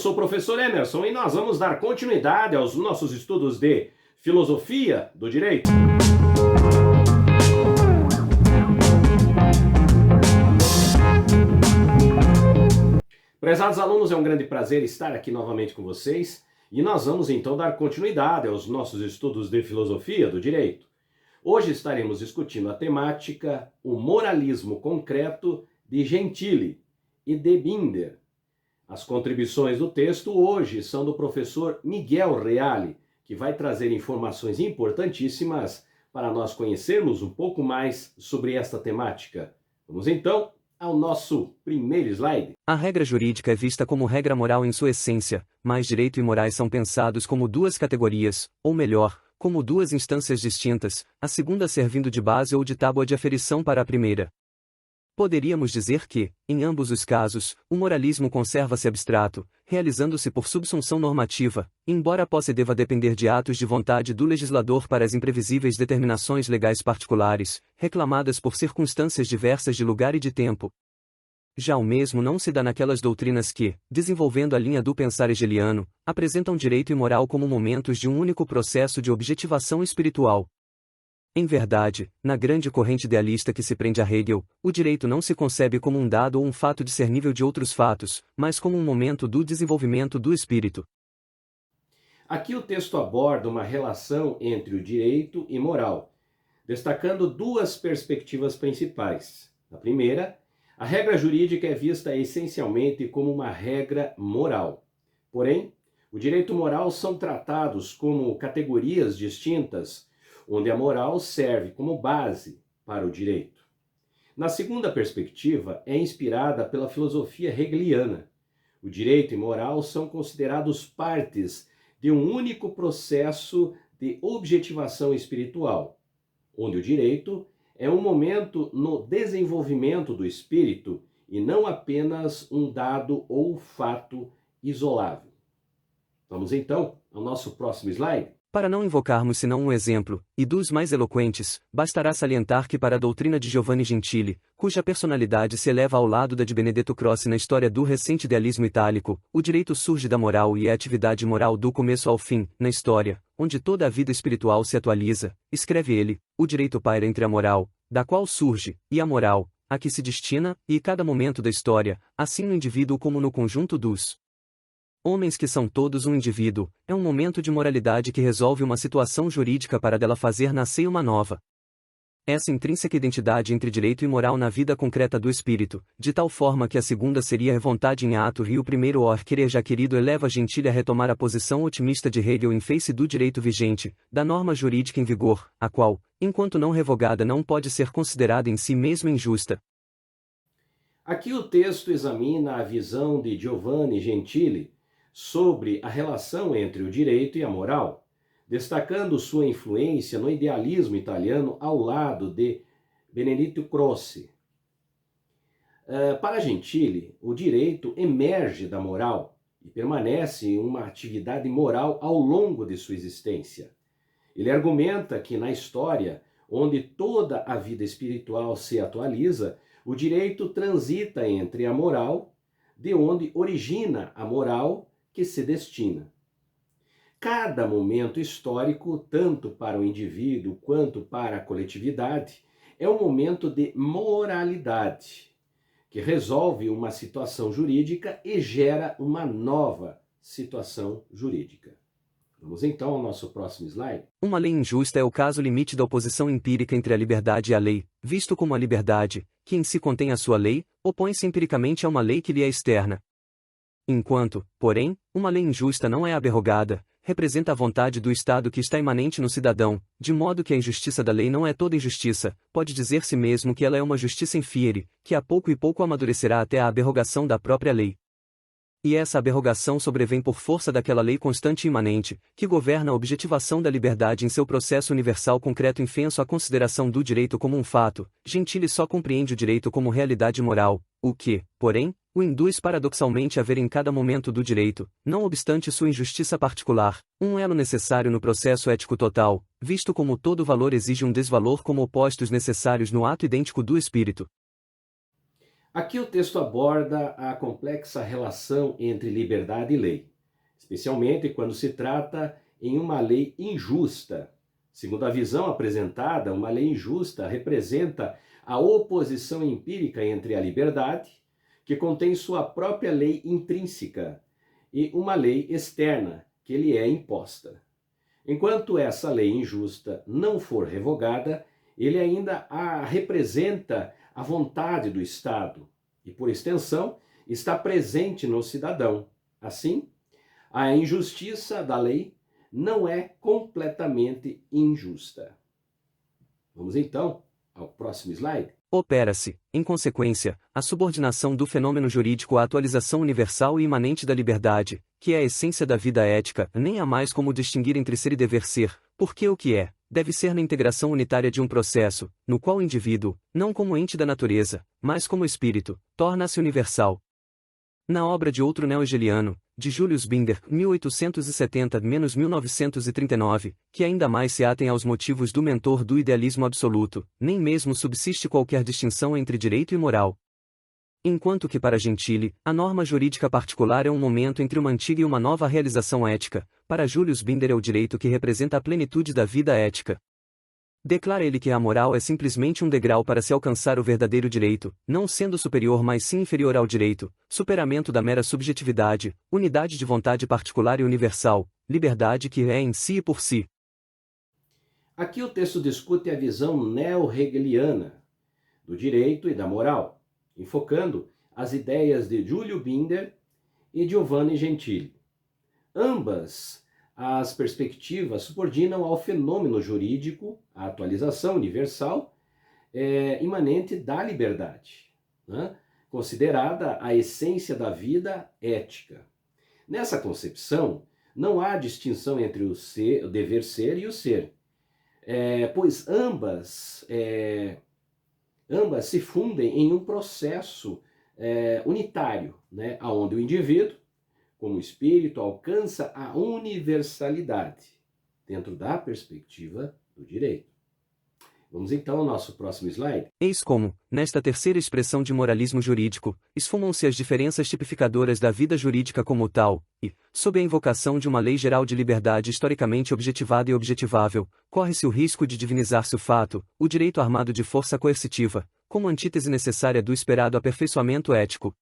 sou o professor Emerson e nós vamos dar continuidade aos nossos estudos de filosofia do direito. Prezados alunos, é um grande prazer estar aqui novamente com vocês e nós vamos então dar continuidade aos nossos estudos de filosofia do direito. Hoje estaremos discutindo a temática o moralismo concreto de Gentili e de Binder. As contribuições do texto hoje são do professor Miguel Reale, que vai trazer informações importantíssimas para nós conhecermos um pouco mais sobre esta temática. Vamos então ao nosso primeiro slide. A regra jurídica é vista como regra moral em sua essência, mas direito e morais são pensados como duas categorias, ou melhor, como duas instâncias distintas, a segunda servindo de base ou de tábua de aferição para a primeira. Poderíamos dizer que, em ambos os casos, o moralismo conserva-se abstrato, realizando-se por subsunção normativa, embora a posse deva depender de atos de vontade do legislador para as imprevisíveis determinações legais particulares, reclamadas por circunstâncias diversas de lugar e de tempo. Já o mesmo não se dá naquelas doutrinas que, desenvolvendo a linha do pensar hegeliano, apresentam direito e moral como momentos de um único processo de objetivação espiritual. Em verdade, na grande corrente idealista que se prende a Hegel, o direito não se concebe como um dado ou um fato discernível de outros fatos, mas como um momento do desenvolvimento do espírito. Aqui o texto aborda uma relação entre o direito e moral, destacando duas perspectivas principais. A primeira, a regra jurídica é vista essencialmente como uma regra moral. Porém, o direito e o moral são tratados como categorias distintas, onde a moral serve como base para o direito. Na segunda perspectiva, é inspirada pela filosofia hegeliana. O direito e moral são considerados partes de um único processo de objetivação espiritual, onde o direito é um momento no desenvolvimento do espírito e não apenas um dado ou fato isolável. Vamos então ao nosso próximo slide. Para não invocarmos senão um exemplo, e dos mais eloquentes, bastará salientar que para a doutrina de Giovanni Gentili, cuja personalidade se eleva ao lado da de Benedetto Croce na história do recente idealismo itálico, o direito surge da moral e é a atividade moral do começo ao fim, na história, onde toda a vida espiritual se atualiza, escreve ele, o direito paira entre a moral, da qual surge, e a moral, a que se destina, e cada momento da história, assim no indivíduo como no conjunto dos homens que são todos um indivíduo, é um momento de moralidade que resolve uma situação jurídica para dela fazer nascer uma nova. Essa intrínseca identidade entre direito e moral na vida concreta do espírito, de tal forma que a segunda seria a vontade em ato e o primeiro or querer já querido eleva Gentili a retomar a posição otimista de Hegel em face do direito vigente, da norma jurídica em vigor, a qual, enquanto não revogada não pode ser considerada em si mesma injusta. Aqui o texto examina a visão de Giovanni Gentili sobre a relação entre o direito e a moral, destacando sua influência no idealismo italiano ao lado de Benedetto Croce. Para Gentili, o direito emerge da moral e permanece em uma atividade moral ao longo de sua existência. Ele argumenta que na história, onde toda a vida espiritual se atualiza, o direito transita entre a moral, de onde origina a moral, que se destina. Cada momento histórico, tanto para o indivíduo quanto para a coletividade, é um momento de moralidade, que resolve uma situação jurídica e gera uma nova situação jurídica. Vamos então ao nosso próximo slide. Uma lei injusta é o caso limite da oposição empírica entre a liberdade e a lei, visto como a liberdade, que em si contém a sua lei, opõe-se empiricamente a uma lei que lhe é externa. Enquanto, porém, uma lei injusta não é abrogada, representa a vontade do Estado que está imanente no cidadão, de modo que a injustiça da lei não é toda injustiça, pode dizer-se mesmo que ela é uma justiça infiere, que a pouco e pouco amadurecerá até a aberrogação da própria lei. E essa aberrogação sobrevém por força daquela lei constante e imanente, que governa a objetivação da liberdade em seu processo universal concreto infenso à consideração do direito como um fato. Gentili só compreende o direito como realidade moral, o que, porém, o induz paradoxalmente a ver em cada momento do direito, não obstante sua injustiça particular, um elo necessário no processo ético total, visto como todo valor exige um desvalor como opostos necessários no ato idêntico do espírito. Aqui o texto aborda a complexa relação entre liberdade e lei, especialmente quando se trata em uma lei injusta. Segundo a visão apresentada, uma lei injusta representa a oposição empírica entre a liberdade, que contém sua própria lei intrínseca, e uma lei externa, que lhe é imposta. Enquanto essa lei injusta não for revogada, ele ainda representa a vontade do Estado e, por extensão, está presente no cidadão. Assim, a injustiça da lei não é completamente injusta. Vamos então ao próximo slide. Opera-se, em consequência, a subordinação do fenômeno jurídico à atualização universal e imanente da liberdade, que é a essência da vida ética, nem há mais como distinguir entre ser e dever ser, porque o que é, deve ser na integração unitária de um processo, no qual o indivíduo, não como ente da natureza, mas como espírito, torna-se universal. Na obra de outro neo-hegeliano, de Julius Binder, 1870-1939, que ainda mais se atém aos motivos do mentor do idealismo absoluto, nem mesmo subsiste qualquer distinção entre direito e moral. Enquanto que para Gentili, a norma jurídica particular é um momento entre uma antiga e uma nova realização ética, para Julius Binder é o direito que representa a plenitude da vida ética. Declara ele que a moral é simplesmente um degrau para se alcançar o verdadeiro direito, não sendo superior mas sim inferior ao direito, superamento da mera subjetividade, unidade de vontade particular e universal, liberdade que é em si e por si. Aqui o texto discute a visão neo-hegeliana do direito e da moral, enfocando as ideias de Giulio Binder e Giovanni Gentili. Ambas as perspectivas subordinam ao fenômeno jurídico a atualização universal imanente da liberdade, né? Considerada a essência da vida ética. Nessa concepção, não há distinção entre o dever ser e o ser, pois ambas se fundem em um processo unitário, né? Onde o indivíduo, como espírito, alcança a universalidade dentro da perspectiva do direito. Vamos então ao nosso próximo slide. Eis como, nesta terceira expressão de moralismo jurídico, esfumam-se as diferenças tipificadoras da vida jurídica como tal, e, sob a invocação de uma lei geral de liberdade historicamente objetivada e objetivável, corre-se o risco de divinizar-se o fato, o direito armado de força coercitiva, como antítese necessária do esperado aperfeiçoamento ético.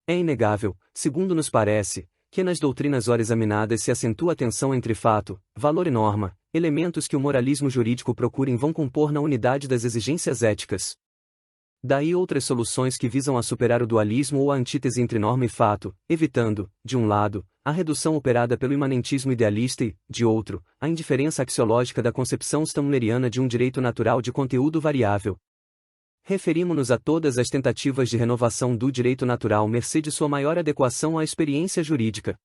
É inegável, segundo nos parece, que nas doutrinas ora examinadas se acentua a tensão entre fato, valor e norma, elementos que o moralismo jurídico procura e vão compor na unidade das exigências éticas. Daí outras soluções que visam a superar o dualismo ou a antítese entre norma e fato, evitando, de um lado, a redução operada pelo imanentismo idealista e, de outro, a indiferença axiológica da concepção stamneriana de um direito natural de conteúdo variável. Referimos-nos a todas as tentativas de renovação do direito natural mercê de sua maior adequação à experiência jurídica.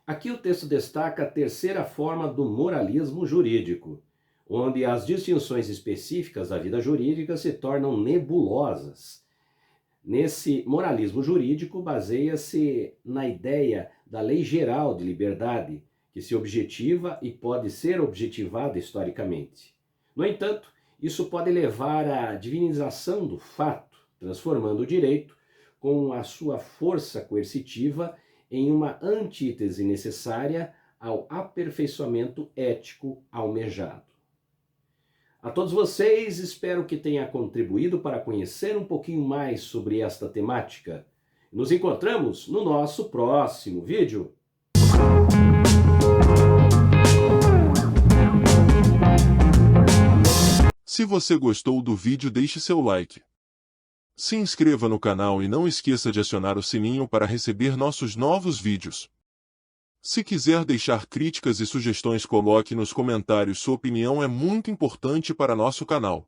Aqui o texto destaca a terceira forma do moralismo jurídico, onde as distinções específicas da vida jurídica se tornam nebulosas. Nesse moralismo jurídico baseia-se na ideia da lei geral de liberdade, que se objetiva e pode ser objetivada historicamente. No entanto, isso pode levar à divinização do fato, transformando o direito, com a sua força coercitiva, em uma antítese necessária ao aperfeiçoamento ético almejado. A todos vocês, espero que tenha contribuído para conhecer um pouquinho mais sobre esta temática. Nos encontramos no nosso próximo vídeo. Se você gostou do vídeo, deixe seu like. Se inscreva no canal e não esqueça de acionar o sininho para receber nossos novos vídeos. Se quiser deixar críticas e sugestões, coloque nos comentários. Sua opinião é muito importante para nosso canal.